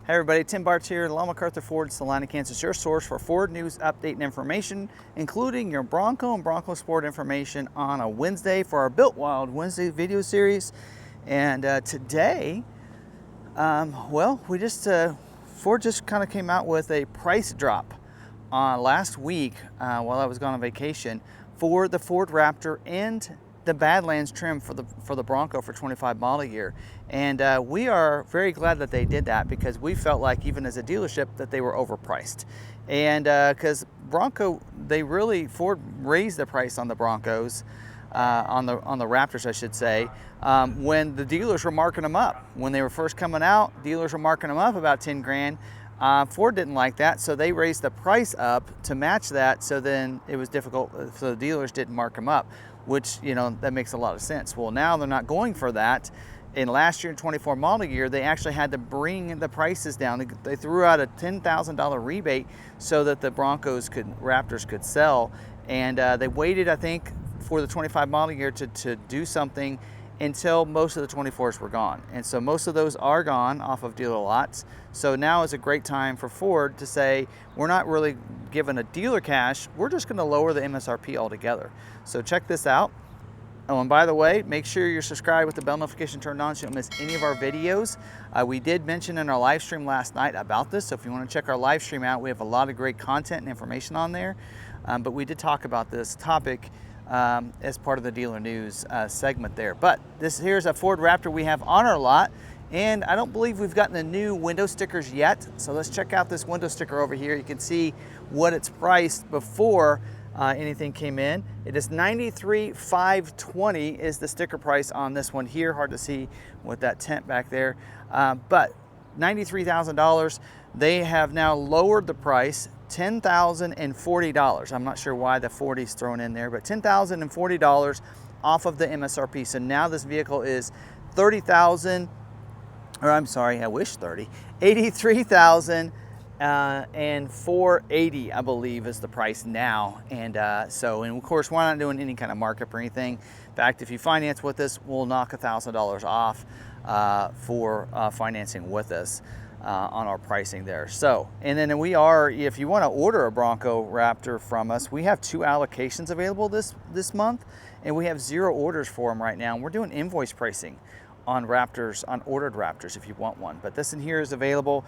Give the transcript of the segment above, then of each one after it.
Hey everybody, tbartz here, McArthur Ford, Salina, Kansas, your source for Ford news, update, and information, including your Bronco and Bronco Sport information on a Wednesday for our Built Wild Wednesday video series. And today, Ford just kind of came out with a price drop last week while I was gone on vacation for the Ford Raptor and the Badlands trim for the Bronco for 25 model year. And we are very glad that they did that, because we felt like, even as a dealership, that they were overpriced. And because Ford raised the price on the Broncos, on the Raptors I should say, when the dealers were marking them up. When they were first coming out, dealers were marking them up about 10 grand. Ford didn't like that, so they raised the price up to match that, so then it was difficult, so the dealers didn't mark them up, which, you know, that makes a lot of sense. Well, now they're not going for that. In last year, in 24 model year, they actually had to bring the prices down. They threw out a $10,000 rebate so that the Raptors could sell, and they waited, I think, for the 25 model year to do something until most of the 24s were gone. And so most of those are gone off of dealer lots. So now is a great time for Ford to say, we're not really giving a dealer cash, we're just gonna lower the MSRP altogether. So check this out. Oh, and by the way, make sure you're subscribed with the bell notification turned on so you don't miss any of our videos. We did mention in our live stream last night about this, so if you wanna check our live stream out, we have a lot of great content and information on there. But we did talk about this topic as part of the dealer news segment there. But here's a Ford Raptor we have on our lot, and I don't believe we've gotten the new window stickers yet. So let's check out this window sticker over here. You can see what it's priced before anything came in. It is $93,520 is the sticker price on this one here. Hard to see with that tent back there, but $93,000. They have now lowered the price $10,040. I'm not sure why the 40 is thrown in there, but $10,040 off of the MSRP. So now this vehicle is $83,000, and $480, I believe, is the price now. And and of course, we're not doing any kind of markup or anything. In fact, if you finance with us, we'll knock $1,000 off for financing with us on our pricing there. So, and then if you want to order a Bronco Raptor from us, we have 2 allocations available this month, and we have 0 orders for them right now. And we're doing invoice pricing on Raptors, on ordered Raptors, if you want one. But this in here is available.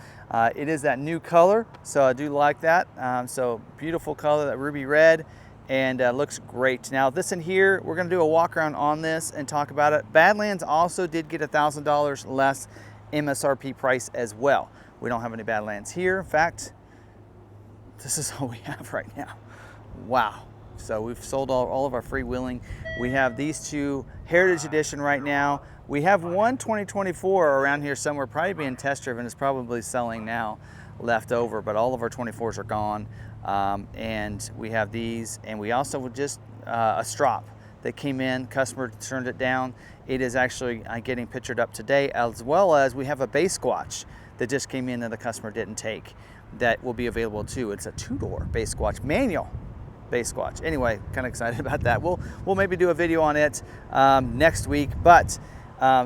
It is that new color, so I do like that. So beautiful color, that ruby red, and looks great. Now this in here, we're gonna do a walk around on this and talk about it. Badlands also did get $1,000 less MSRP price as well. We don't have any Badlands here. In fact, this is all we have right now. Wow. So we've sold all of our freewheeling. We have these 2 Heritage Edition right now. We have one 2024 around here somewhere, probably being test driven. It's probably selling now, left over, but all of our 24s are gone. And we have these, and we also just a strop that came in, customer turned it down. It is actually getting pictured up today, as well as we have a base squatch that just came in that the customer didn't take, that will be available too. It's a 2-door base squatch, manual base squatch. Anyway, kind of excited about that. We'll maybe do a video on it next week. But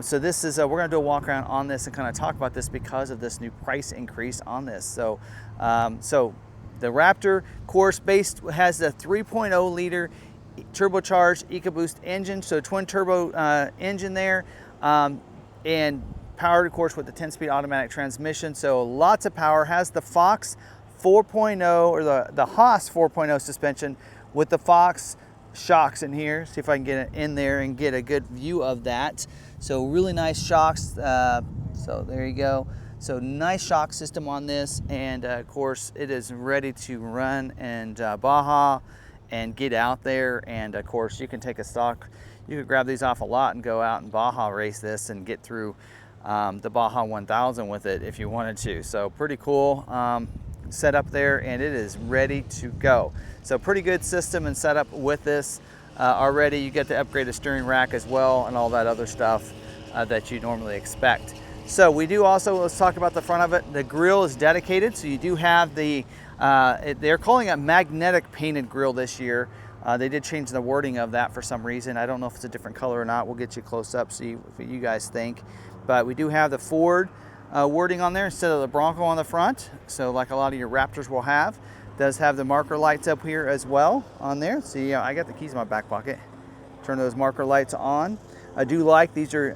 so this is we're gonna do a walk around on this and kind of talk about this because of this new price increase on this. So so the Raptor, of course, has the 3.0 liter turbocharged EcoBoost engine, so twin turbo engine there, and powered, of course, with the 10-speed automatic transmission, so lots of power. Has the Fox 4.0 or the Haas 4.0 suspension with the Fox shocks in here. See if I can get it in there and get a good view of that. So really nice shocks. So there you go. So nice shock system on this, and of course it is ready to run and Baja and get out there. And of course you can take a stock, you could grab these off a lot and go out and Baja race this and get through the Baja 1000 with it if you wanted to. So pretty cool setup there, and it is ready to go. So pretty good system and setup with this already. You get the upgraded steering rack as well and all that other stuff that you normally expect. So we do also, let's talk about the front of it. The grille is dedicated, so you do have the they're calling it magnetic painted grille this year. They did change the wording of that for some reason. I don't know if it's a different color or not. We'll get you close up, see what you guys think. But we do have the Ford wording on there instead of the Bronco on the front. So like a lot of your Raptors will have. Does have the marker lights up here as well on there. See, I got the keys in my back pocket. Turn those marker lights on. I do like these are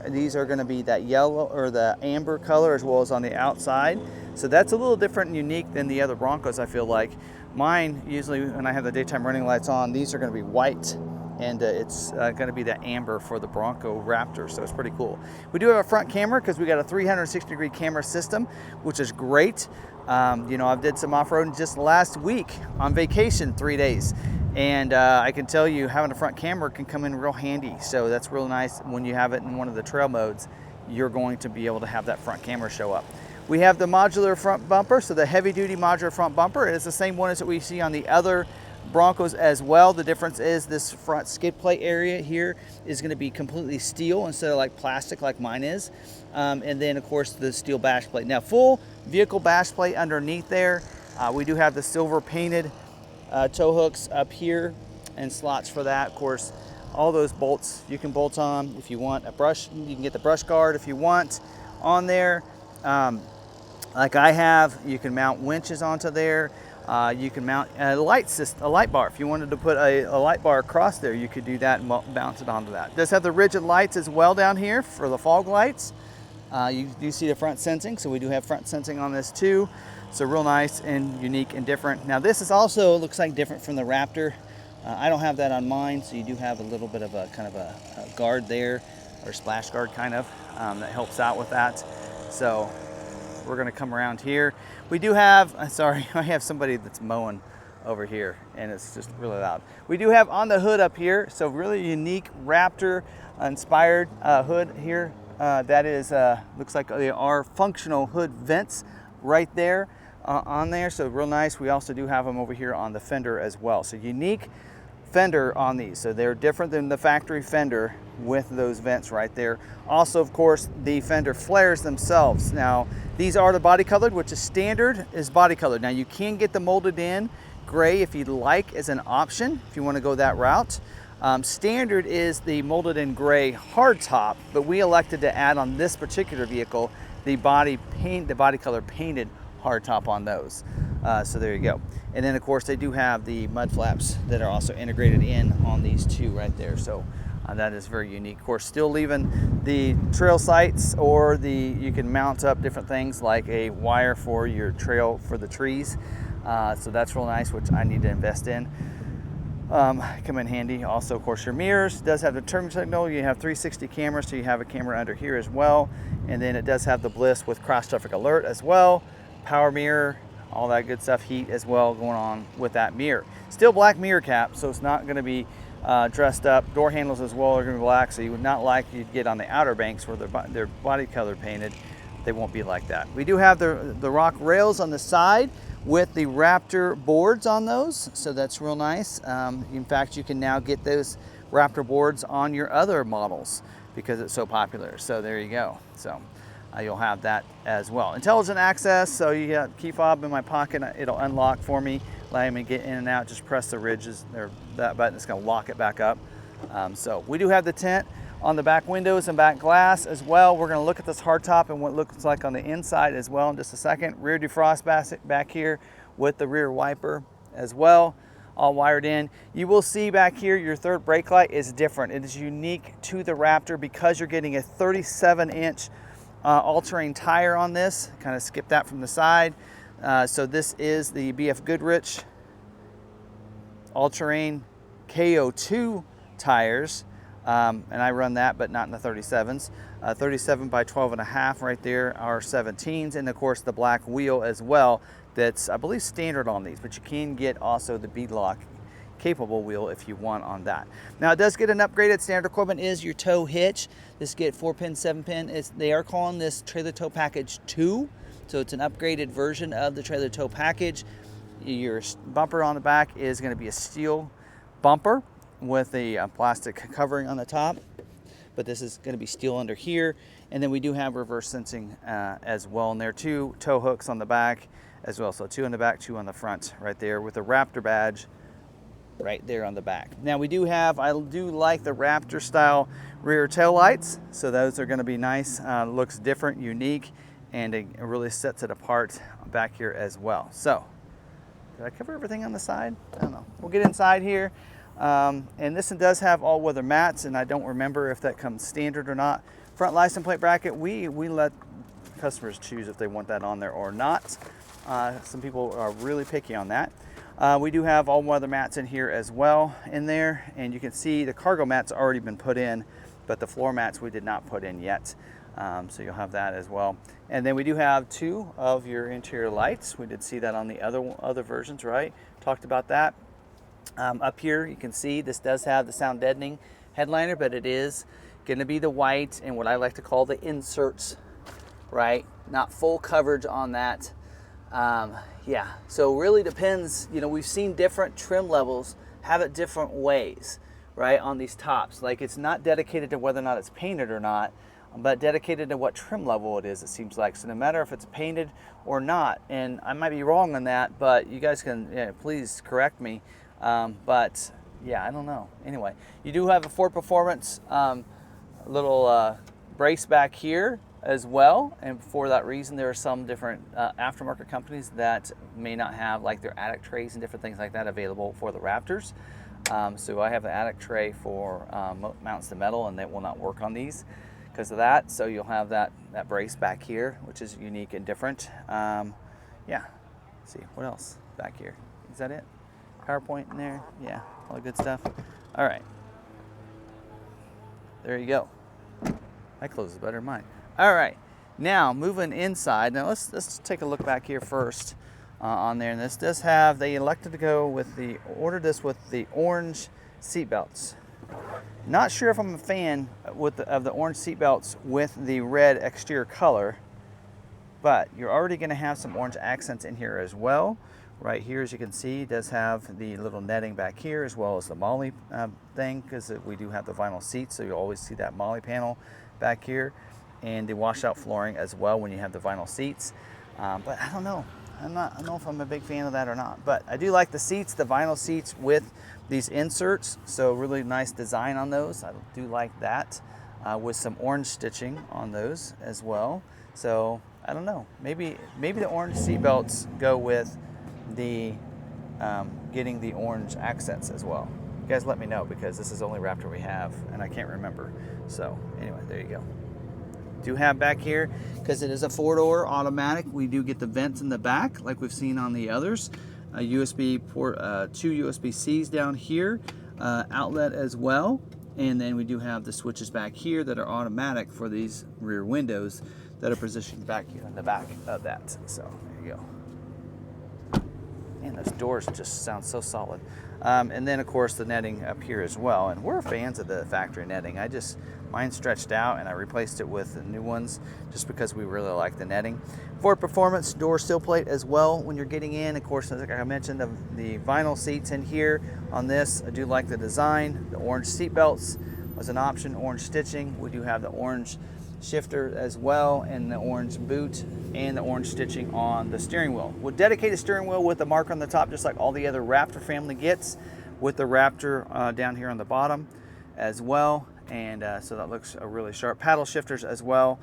going to be that yellow or the amber color as well as on the outside. So that's a little different and unique than the other Broncos, I feel like. Mine, usually when I have the daytime running lights on, these are going to be white, and it's going to be that amber for the Bronco Raptor, so it's pretty cool. We do have a front camera because we got a 360-degree camera system, which is great. You know, I did some off-roading just last week on vacation, 3 days, and I can tell you having a front camera can come in real handy. So that's real nice when you have it in one of the trail modes. You're going to be able to have that front camera show up. We have the modular front bumper, so the heavy-duty modular front bumper is the same one as that we see on the other Broncos as well. The difference is this front skid plate area here is going to be completely steel instead of like plastic like mine is. And then of course the steel bash plate. Now full vehicle bash plate underneath there. We do have the silver painted tow hooks up here and slots for that. Of course, all those bolts you can bolt on if you want a brush. You can get the brush guard if you want on there. Like I have, you can mount winches onto there. You can mount a light bar. If you wanted to put a light bar across there, you could do that and bounce it onto that. It does have the rigid lights as well down here for the fog lights. You do see the front sensing, so we do have front sensing on this too. So real nice and unique and different. Now this is also looks like different from the Raptor. I don't have that on mine, so you do have a little bit of a kind of a guard there, or splash guard kind of, that helps out with that. So we're gonna come around here. We do have, sorry, I have somebody that's mowing over here and it's just really loud. We do have on the hood up here, so really unique Raptor inspired hood here. That is, looks like they are functional hood vents right there on there, so real nice. We also do have them over here on the fender as well. So unique fender on these, so they're different than the factory fender with those vents right there. Also, of course, the fender flares themselves. Now these are the body colored, which is standard is body colored. Now you can get the molded in gray if you'd like as an option if you want to go that route. Standard is the molded in gray hard top, but we elected to add on this particular vehicle the body color painted hard top on those. So there you go. And then of course they do have the mud flaps that are also integrated in on these two right there. So that is very unique. Of course, still leaving the trail sights, or you can mount up different things like a wire for your trail for the trees. So that's real nice, which I need to invest in. Come in handy. Also, of course, your mirrors does have the turn signal. You have 360 cameras, so you have a camera under here as well. And then it does have the bliss with cross traffic alert as well. Power mirror, all that good stuff. Heat as well going on with that mirror. Still black mirror cap, so it's not going to be dressed up. Door handles as well are going to be black, so you would not like you'd get on the Outer Banks where they're body color painted. They won't be like that. We do have the rock rails on the side with the Raptor boards on those, so that's real nice. In fact, you can now get those Raptor boards on your other models because it's so popular. So there you go. So you'll have that as well. Intelligent access, so you got key fob in my pocket. It'll unlock for me, allow me to get in and out. Just press the ridges there, that button. It's going to lock it back up. So we do have the tent on the back windows and back glass as well. We're going to look at this hardtop and what it looks like on the inside as well in just a second. Rear defrost back here with the rear wiper as well, all wired in. You will see back here your third brake light is different. It is unique to the Raptor because you're getting a 37-inch all-terrain tire on this. Kind of skip that from the side. So this is the BF Goodrich all-terrain KO2 tires. And I run that, but not in the 37s. 37 by 12.5 right there are 17s, and of course the black wheel as well. That's, I believe, standard on these, but you can get also the beadlock capable wheel if you want on that. Now it does get an upgraded standard equipment is your tow hitch. This get 4-pin, 7-pin. They are calling this trailer tow package 2, so it's an upgraded version of the trailer tow package. Your bumper on the back is going to be a steel bumper with a plastic covering on the top, but this is going to be steel under here. And then we do have reverse sensing as well in there. 2 tow hooks on the back as well, so 2 on the back, 2 on the front right there with the Raptor badge right there on the back. Now we do have, I do like the Raptor style rear tail lights, so those are going to be nice. Looks different, unique, and it really sets it apart back here as well. So, did I cover everything on the side? I don't know. We'll get inside here. And this one does have all-weather mats, and I don't remember if that comes standard or not. Front license plate bracket, we let customers choose if they want that on there or not. Some people are really picky on that. We do have all-weather mats in here as well in there, and you can see the cargo mats already been put in, but the floor mats we did not put in yet. So you'll have that as well. And then we do have 2 of your interior lights. We did see that on the other versions, right? Talked about that. Up here you can see this does have the sound deadening headliner, but it is going to be the white and what I like to call the inserts, right? Not full coverage on that. Yeah, so really depends. You know, we've seen different trim levels have it different ways, right, on these tops. Like, it's not dedicated to whether or not it's painted or not, but dedicated to what trim level it is, it seems like. So no matter if it's painted or not, and I might be wrong on that, but you guys can please correct me. But yeah, I don't know. Anyway, you do have a Ford Performance little brace back here as well, and for that reason there are some different aftermarket companies that may not have like their attic trays and different things like that available for the Raptors. So I have an attic tray for mounts to metal, and that will not work on these because of that. So you'll have that brace back here, which is unique and different. Yeah, let's see what else back here. Is that it? PowerPoint in there? Yeah, all the good stuff. All right, there you go. That closes better than mine. All right, now moving inside. Now let's take a look back here first on there. And this does have, they elected to go with ordered this with the orange seat belts. Not sure if I'm a fan of the orange seat belts with the red exterior color, but you're already going to have some orange accents in here as well. Right here, as you can see, it does have the little netting back here as well as the MOLLE thing, because we do have the vinyl seats, so you'll always see that MOLLE panel back here, and the washout flooring as well when you have the vinyl seats. But I don't know. I don't know if I'm a big fan of that or not, but I do like the seats, the vinyl seats with these inserts, so really nice design on those. I do like that with some orange stitching on those as well. So I don't know, maybe the orange seat belts go with the getting the orange accents as well. You guys let me know, because this is the only Raptor we have and I can't remember. So anyway, there you go. Do have back here, because it is a 4-door automatic, we do get the vents in the back like we've seen on the others. A USB port, 2 USB-Cs down here, outlet as well, and then we do have the switches back here that are automatic for these rear windows that are positioned back here in the back of that. So there you go. Man, those doors just sound so solid. And then of course the netting up here as well, and we're fans of the factory netting. Mine stretched out and I replaced it with the new ones just because we really like the netting. Ford Performance door sill plate as well when you're getting in. Of course, like I mentioned, the vinyl seats in here on this. I do like the design. The orange seat belts was an option, orange stitching. We do have the orange shifter as well, and the orange boot, and the orange stitching on the steering wheel. We'll dedicate a steering wheel with the mark on the top, just like all the other Raptor family gets, with the Raptor down here on the bottom as well. And so that looks really sharp. Paddle shifters as well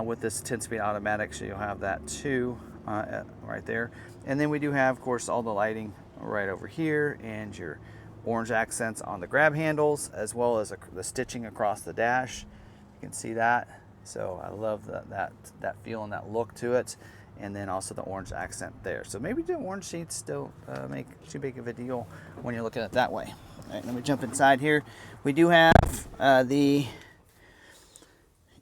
with this 10-speed automatic, so you'll have that too right there. And then we do have, of course, all the lighting right over here, and your orange accents on the grab handles, as well as the stitching across the dash. You can see that. So I love that feel and that look to it. And then also the orange accent there. So maybe the orange seats don't make too big of a deal when you're looking at it that way. All right, let me jump inside here. We do have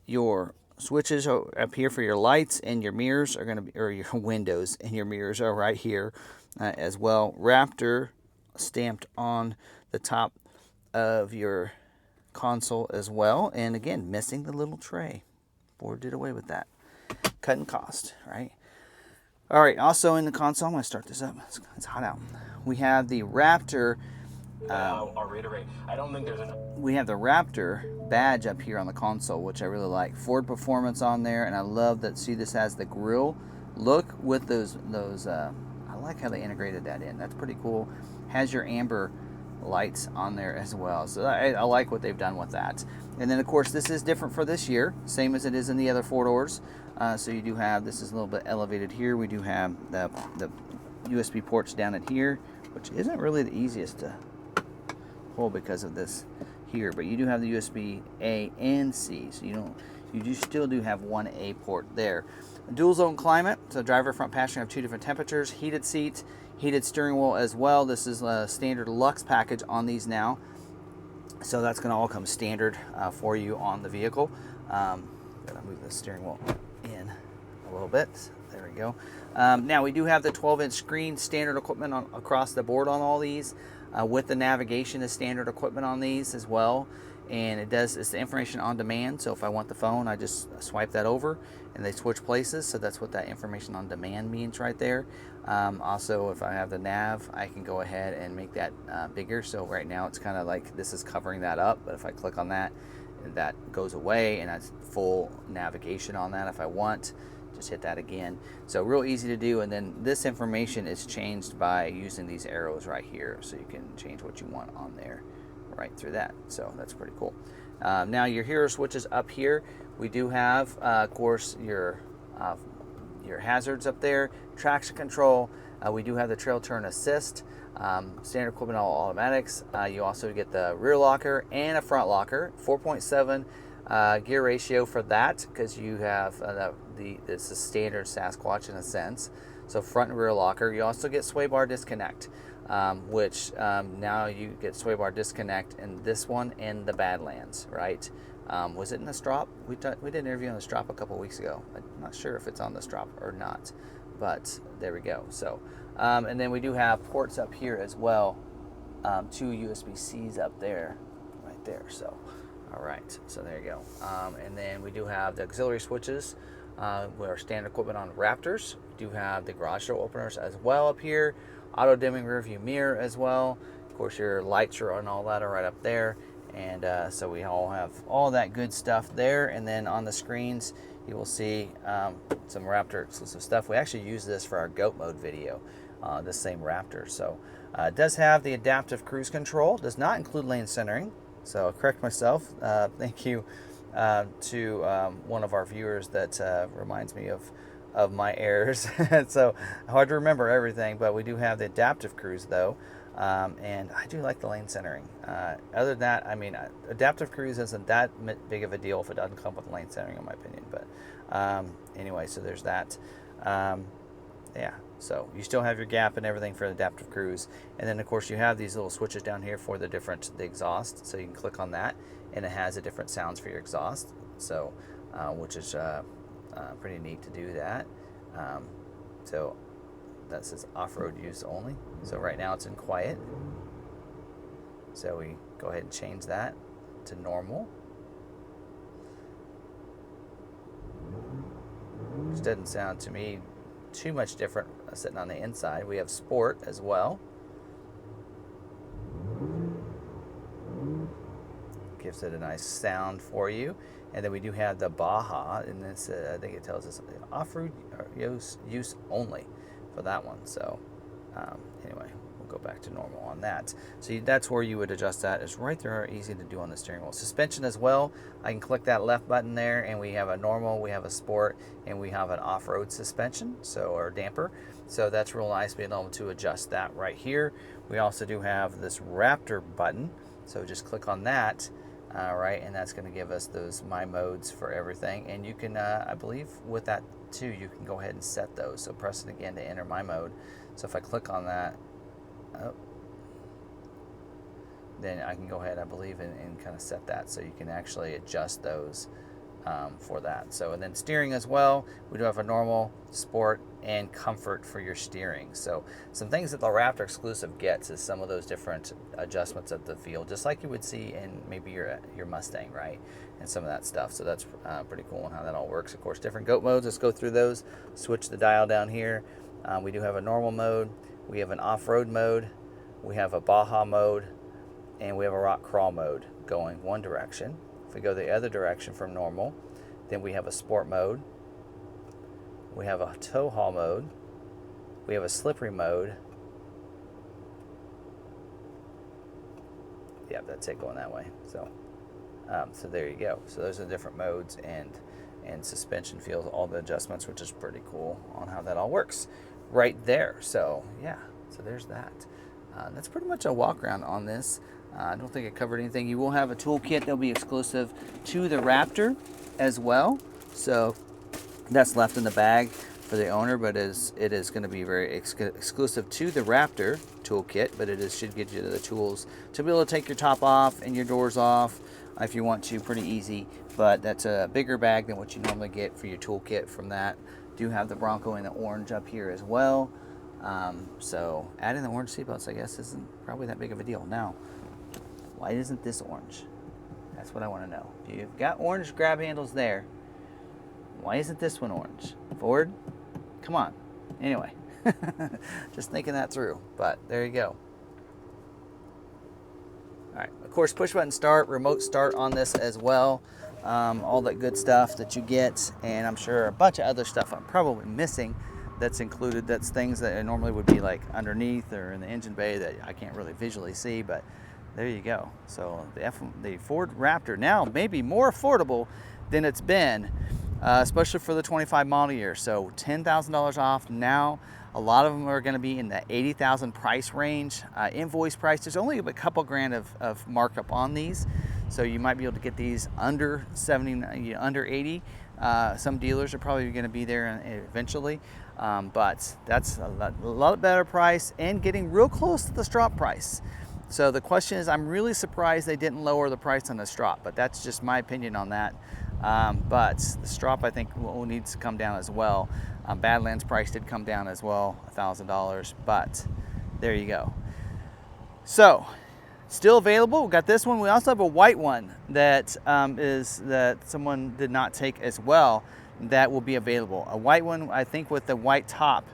your switches up here for your lights, and your mirrors are going to be, or your windows and your mirrors are right here as well. Raptor stamped on the top of your console as well. And again, missing the little tray. Ford did away with that. Cutting cost, right? All right, also in the console, I'm going to start this up. It's hot out. We have the Raptor. I'll reiterate. I don't think there's we have the Raptor badge up here on the console, which I really like. Ford Performance on there, and I love that. See, this has the grill look with those. I like how they integrated that in. That's pretty cool. Has your amber lights on there as well. So I like what they've done with that. And then of course this is different for this year, same as it is in the other 4 doors. So you do have, this is a little bit elevated here. We do have the USB ports down at here, which isn't really the easiest to pull because of this here, but you do have the USB A and C, so you do still do have one A port there. Dual zone climate, so driver, front passenger have 2 different temperatures, heated seats, heated steering wheel as well. This is a standard Lux package on these now, so that's going to all come standard for you on the vehicle. Gotta move the steering wheel in a little bit. There we go. Now we do have the 12-inch screen, standard equipment across the board on all these. With the navigation is standard equipment on these as well, and it's the information on demand. So if I want the phone, I just swipe that over and they switch places. So that's what that information on demand means right there. Also, if I have the nav, I can go ahead and make that bigger. So right now it's kind of like this is covering that up, but if I click on that, that goes away and that's full navigation on that if I want. Just hit that again. So real easy to do, and then this information is changed by using these arrows right here, so you can change what you want on there right through that. So that's pretty cool. Now your hero switches up here. We do have of course your hazards up there, traction control. We do have the trail turn assist, standard equipment, all automatics. You also get the rear locker and a front locker, 4.7 gear ratio for that, because you have it's a standard Sasquatch in a sense. So front and rear locker. You also get sway bar disconnect, which now you get sway bar disconnect in this one and the Badlands, right? Was it in the Strop? We did an interview on the Strop a couple weeks ago. I'm not sure if it's on the Strop or not, but there we go. So, and then we do have ports up here as well, 2 USB-Cs up there, right there. So, all right, so there you go. And then we do have the auxiliary switches. With our standard equipment on Raptors. We do have the garage door openers as well up here. Auto dimming rear view mirror as well. Of course, your lights are on all that are right up there. And so we all have all that good stuff there. And then on the screens, you will see some Raptor exclusive stuff. We actually use this for our goat mode video, this same Raptor. So it does have the adaptive cruise control. Does not include lane centering. So I'll correct myself. Thank you to one of our viewers that reminds me of my errors. So hard to remember everything, but we do have the adaptive cruise though, and I do like the lane centering. Other than that, I mean, adaptive cruise isn't that big of a deal if it doesn't come with lane centering, in my opinion. But anyway, so there's that. Yeah, so you still have your gap and everything for the adaptive cruise, and then of course you have these little switches down here for the exhaust, so you can click on that and it has a different sounds for your exhaust, so which is pretty neat to do that. So that says off-road use only, so right now it's in quiet, so we go ahead and change that to normal, which doesn't sound to me too much different sitting on the inside. We have sport as well. Gives it a nice sound for you. And then we do have the Baja, and this I think it tells us off-road use only for that one. So anyway, we'll go back to normal on that. So that's where you would adjust that. It's right there, easy to do on the steering wheel. Suspension as well. I can click that left button there, and we have a normal, we have a sport, and we have an off-road suspension, so or damper. So that's real nice being able to adjust that right here. We also do have this Raptor button, so just click on that. Right, and that's going to give us those my modes for everything, and you can I believe with that too you can go ahead and set those, so press it again to enter my mode. So if I click on that, then I can go ahead, I believe, and kind of set that, so you can actually adjust those for that. So, and then steering as well, we do have a normal, sport, and comfort for your steering. So some things that the Raptor exclusive gets is some of those different adjustments of the feel, just like you would see in maybe your Mustang, right? And some of that stuff. So that's pretty cool on how that all works. Of course, different goat modes. Let's go through those. Switch the dial down here. We do have a normal mode. We have an off-road mode. We have a Baja mode. And we have a rock crawl mode going one direction. If we go the other direction from normal, then we have a sport mode. We have a tow haul mode. We have a slippery mode. Yep, that's it going that way. So, so there you go. So those are the different modes, and and suspension feels, all the adjustments, which is pretty cool on how that all works right there. So yeah, so there's that. That's pretty much a walk around on this. I don't think I covered anything. You will have a toolkit that'll be exclusive to the Raptor as well. So that's left in the bag for the owner, but it is going to be very exclusive to the Raptor toolkit, but should get you the tools to be able to take your top off and your doors off if you want to, pretty easy. But that's a bigger bag than what you normally get for your toolkit from that. Do have the Bronco in the orange up here as well. So adding the orange seatbelts, I guess, isn't probably that big of a deal. Now, why isn't this orange? That's what I want to know. If you've got orange grab handles there, why isn't this one orange? Ford, come on. Anyway, just thinking that through, but there you go. All right, of course, push button start, remote start on this as well. All that good stuff that you get, and I'm sure a bunch of other stuff I'm probably missing that's included. That's things that normally would be like underneath or in the engine bay that I can't really visually see, but there you go. So the Ford Raptor now may be more affordable than it's been, especially for the 25 model year. So $10,000 off now. A lot of them are going to be in the $80,000 price range. Invoice price, there's only a couple grand of markup on these. So you might be able to get these under 70, under 80. Some dealers are probably going to be there eventually, but that's a lot better price and getting real close to the strop price. So the question is, I'm really surprised they didn't lower the price on the strop, but that's just my opinion on that. But the strop, I think, will needs to come down as well. Badlands price did come down as well, $1,000, but there you go. So still available. We got this one. We also have a white one that that someone did not take as well. That will be available. A white one, I think, with the white top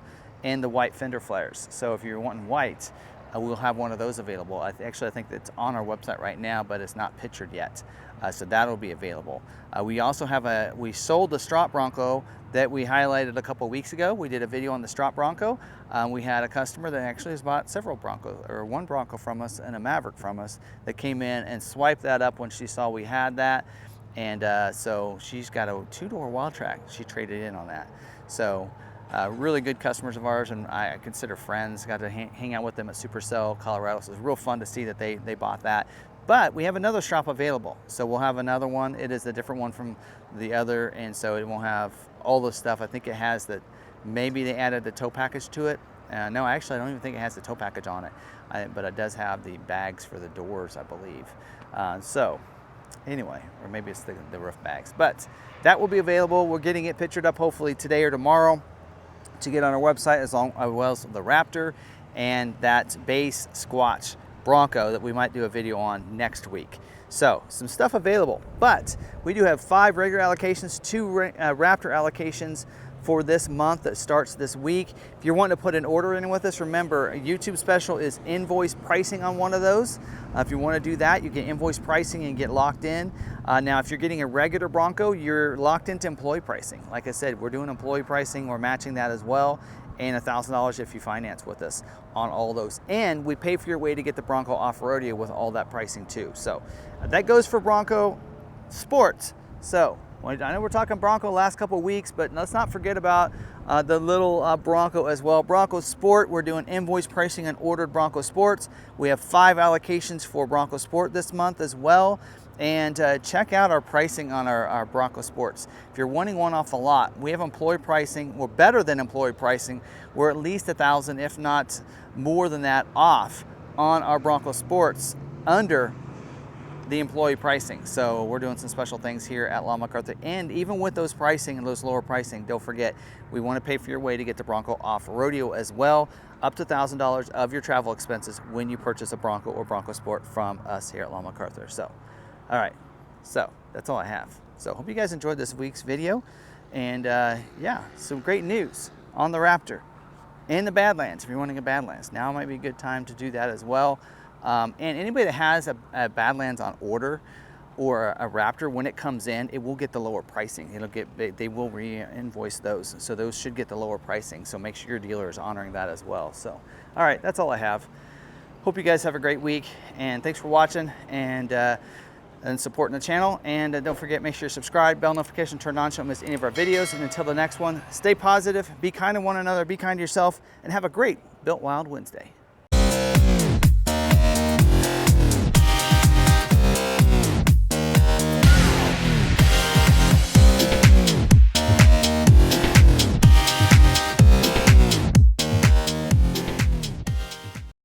and the white fender flares. So if you're wanting white, we'll have one of those available. Actually, I think that's on our website right now, but it's not pictured yet. So that'll be available. We also have we sold the Strop Bronco that we highlighted a couple weeks ago. We did a video on the Strop Bronco. We had a customer that actually has bought several Broncos, or one Bronco from us and a Maverick from us, that came in and swiped that up when she saw we had that. And so she's got a 2-door Wildtrak. She traded in on that. So really good customers of ours, and I consider friends. Got to hang out with them at Supercell, Colorado. So it was real fun to see that they bought that. But we have another strop available. So we'll have another one. It is a different one from the other, and so it won't have all the stuff. I think it has that. Maybe they added the tow package to it. No, actually, I don't even think it has the tow package on it. But it does have the bags for the doors, I believe. So anyway, or maybe it's the roof bags. But that will be available. We're getting it pictured up hopefully today or tomorrow to get on our website, as well as the Raptor and that base Squatch Bronco that we might do a video on next week. So some stuff available, but we do have 5 regular allocations, 2 Raptor allocations for this month that starts this week. If you're wanting to put an order in with us, remember a YouTube special is invoice pricing on one of those. If you want to do that, you get invoice pricing and get locked in. Now, if you're getting a regular Bronco, you're locked into employee pricing. Like I said, we're doing employee pricing. We're matching that as well, and $1,000 if you finance with us on all those. And we pay for your way to get the Bronco off rodeo with all that pricing too. So that goes for Bronco Sport. So I know we're talking Bronco last couple of weeks, but let's not forget about the little Bronco as well. Bronco Sport, we're doing invoice pricing on ordered Bronco Sports. We have 5 allocations for Bronco Sport this month as well. And check out our pricing on our Bronco Sports. If you're wanting one off the lot, we have employee pricing. We're better than employee pricing. We're at least $1,000, if not more than that, off on our Bronco Sports under the employee pricing. So we're doing some special things here at McArthur. And even with those pricing and those lower pricing, don't forget, we want to pay for your way to get the Bronco off rodeo as well. Up to $1,000 of your travel expenses when you purchase a Bronco or Bronco Sport from us here at McArthur. So, all right, so that's all I have. So hope you guys enjoyed this week's video. And yeah, some great news on the Raptor and the Badlands. If you're wanting a Badlands, now might be a good time to do that as well. And anybody that has a Badlands on order or a Raptor, when it comes in, it will get the lower pricing. They will re-invoice those, so those should get the lower pricing. So make sure your dealer is honoring that as well. So, all right, that's all I have. Hope you guys have a great week, and thanks for watching. And and supporting the channel. And don't forget, make sure you subscribe, bell notification turned on so you don't miss any of our videos. And until the next one, stay positive, be kind to one another, be kind to yourself, and have a great Built Wild Wednesday.